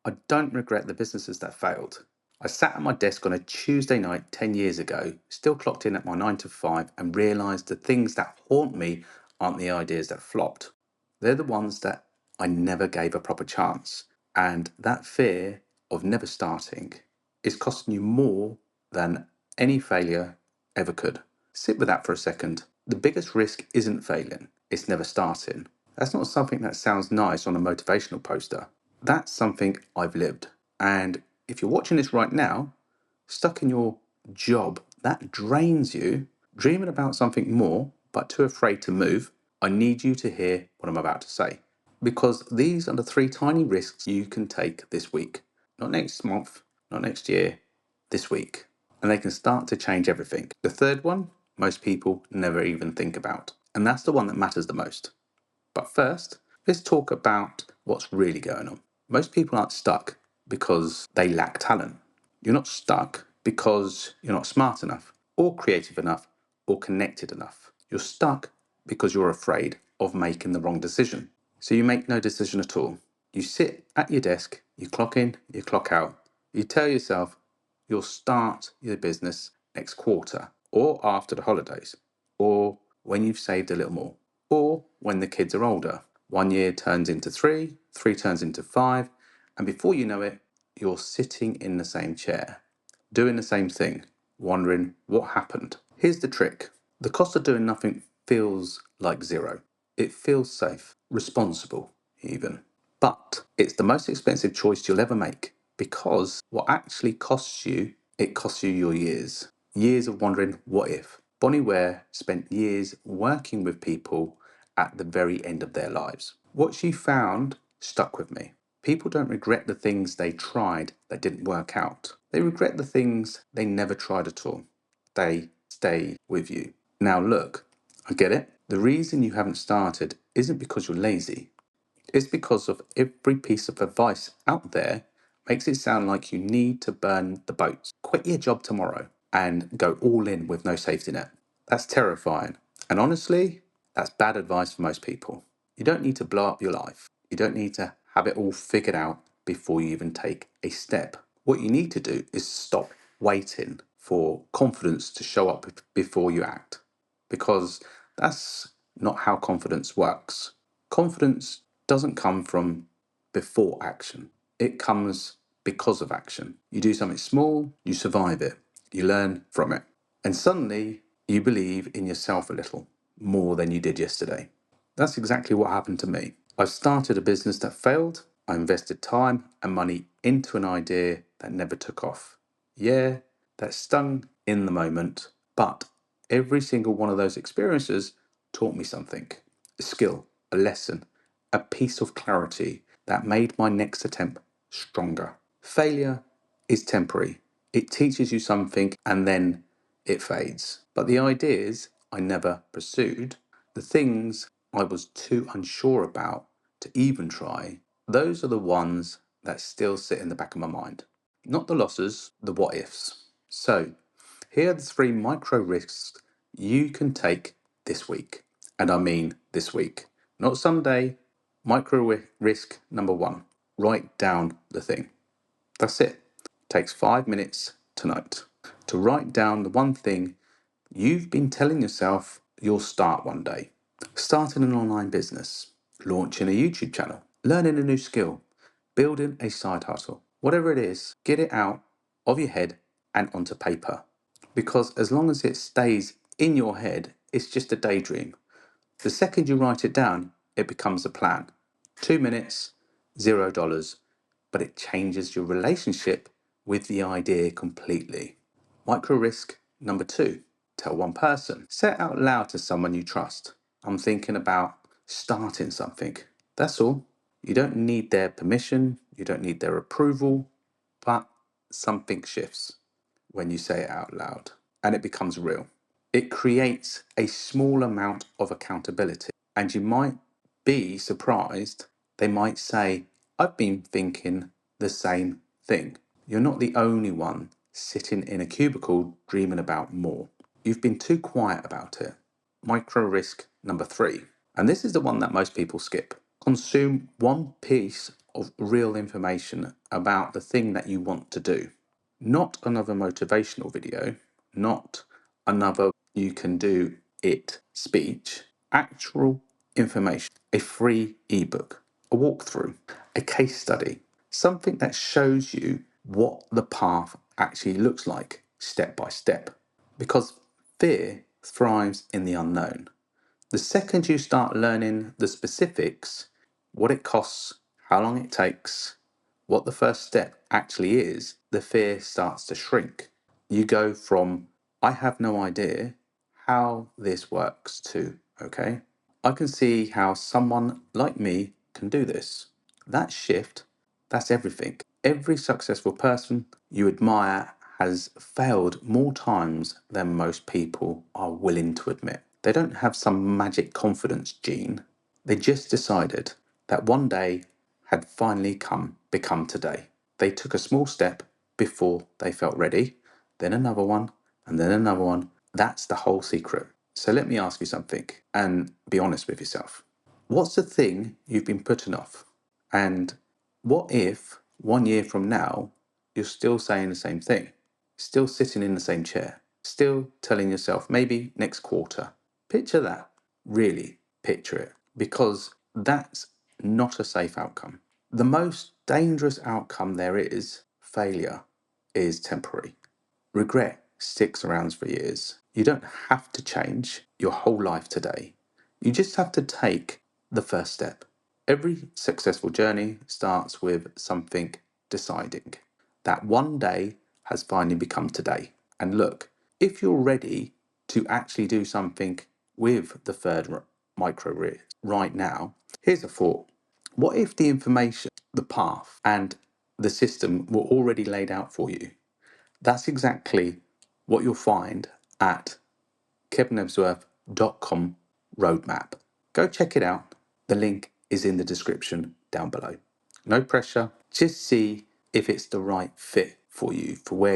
I don't regret the businesses that failed. I sat at my desk on a Tuesday night 10 years ago, still clocked in at my 9 to 5, and realised the things that haunt me aren't the ideas that flopped. They're the ones that I never gave a proper chance. And that fear of never starting is costing you more than any failure ever could. Sit with that for a second. The biggest risk isn't failing, it's never starting. That's not something that sounds nice on a motivational poster. That's something I've lived. And if you're watching this right now, stuck in your job that drains you, dreaming about something more, but too afraid to move, I need you to hear what I'm about to say. Because these are the three tiny risks you can take this week. Not next month, not next year, this week. And they can start to change everything. The third one, most people never even think about. And that's the one that matters the most. But first, let's talk about what's really going on. Most people aren't stuck because they lack talent. You're not stuck because you're not smart enough, or creative enough, or connected enough. You're stuck because you're afraid of making the wrong decision. So you make no decision at all. You sit at your desk, you clock in, you clock out. You tell yourself you'll start your business next quarter, or after the holidays, or when you've saved a little more, or when the kids are older. 1 year turns into three, three turns into five, and before you know it, you're sitting in the same chair, doing the same thing, wondering what happened. Here's the trick. The cost of doing nothing feels like zero. It feels safe, responsible, even. But it's the most expensive choice you'll ever make because what actually costs you, it costs you your years. Years of wondering what if. Bonnie Ware spent years working with people at the very end of their lives. What she found stuck with me. People don't regret the things they tried that didn't work out. They regret the things they never tried at all. They stay with you. Now look, I get it. The reason you haven't started isn't because you're lazy. It's because of every piece of advice out there makes it sound like you need to burn the boats, quit your job tomorrow, and go all in with no safety net. That's terrifying. And honestly, that's bad advice for most people. You don't need to blow up your life. You don't need to have it all figured out before you even take a step. What you need to do is stop waiting for confidence to show up before you act, because that's not how confidence works. Confidence doesn't come from before action, it comes because of action. You do something small, you survive it, you learn from it, and suddenly you believe in yourself a little more than you did yesterday. That's exactly what happened to me. I started a business that failed. I invested time and money into an idea that never took off. Yeah, that stung in the moment, but every single one of those experiences taught me something, a skill, a lesson, a piece of clarity that made my next attempt stronger. Failure is temporary. It teaches you something and then it fades. But the ideas I never pursued, the things I was too unsure about to even try, those are the ones that still sit in the back of my mind. Not the losses, the what ifs. So, here are the three micro risks you can take this week. And I mean this week, not someday. Micro risk number one, write down the thing. That's it. Takes 5 minutes tonight to write down the one thing you've been telling yourself you'll start one day. Starting an online business, launching a YouTube channel, learning a new skill, building a side hustle. Whatever it is, get it out of your head and onto paper. Because as long as it stays in your head, it's just a daydream. The second you write it down, it becomes a plan. 2 minutes, $0, but it changes your relationship with the idea completely. Micro risk number two, tell one person. Say it out loud to someone you trust. I'm thinking about starting something. That's all. You don't need their permission, you don't need their approval, but something shifts when you say it out loud and it becomes real. It creates a small amount of accountability, and you might be surprised. They might say, I've been thinking the same thing. You're not the only one sitting in a cubicle dreaming about more. You've been too quiet about it. Micro risk number three, and this is the one that most people skip. Consume one piece of real information about the thing that you want to do. Not another motivational video, not another you can do it speech, actual information, a free ebook, a walkthrough, a case study, something that shows you what the path actually looks like step by step. Because fear thrives in the unknown. The second you start learning the specifics, what it costs, how long it takes, what the first step actually is, the fear starts to shrink. You go from, I have no idea how this works to, okay, I can see how someone like me can do this. That shift, that's everything. Every successful person you admire has failed more times than most people are willing to admit. They don't have some magic confidence gene. They just decided that one day had finally become today. They took a small step before they felt ready, then another one, and then another one. That's the whole secret. So let me ask you something and be honest with yourself. What's the thing you've been putting off? And what if 1 year from now you're still saying the same thing, still sitting in the same chair, still telling yourself maybe next quarter? Picture that. Really picture it, because that's not a safe outcome. The most dangerous outcome there is, failure, is temporary. Regret sticks around for years. You don't have to change your whole life today. You just have to take the first step. Every successful journey starts with something deciding that one day has finally become today. And look, if you're ready to actually do something with the third micro rear right now, here's a thought. What if the information, the path, and the system were already laid out for you? That's exactly what you'll find at kevinebsworth.com roadmap. Go check it out. The link is in the description down below. No pressure, just see if it's the right fit for you, for where